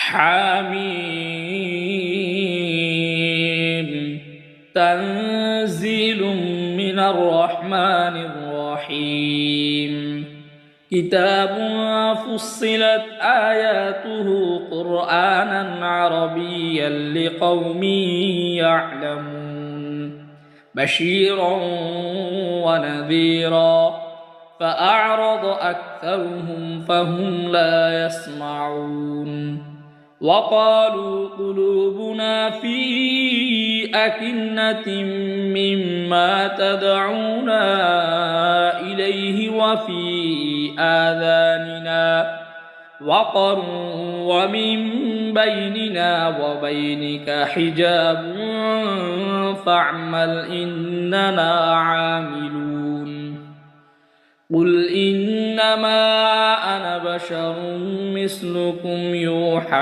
حميم تنزيل من الرحمن الرحيم كتاب فصلت آياته قرآنا عربيا لقوم يعلمون بشيرا ونذيرا فأعرض أكثرهم فهم لا يسمعون وقالوا قلوبنا في أكنة مما تدعونا إليه وفي آذاننا وقر ومن بيننا وبينك حجاب فاعمل إننا عاملون قل إنما أنا بشر مثلكم يوحى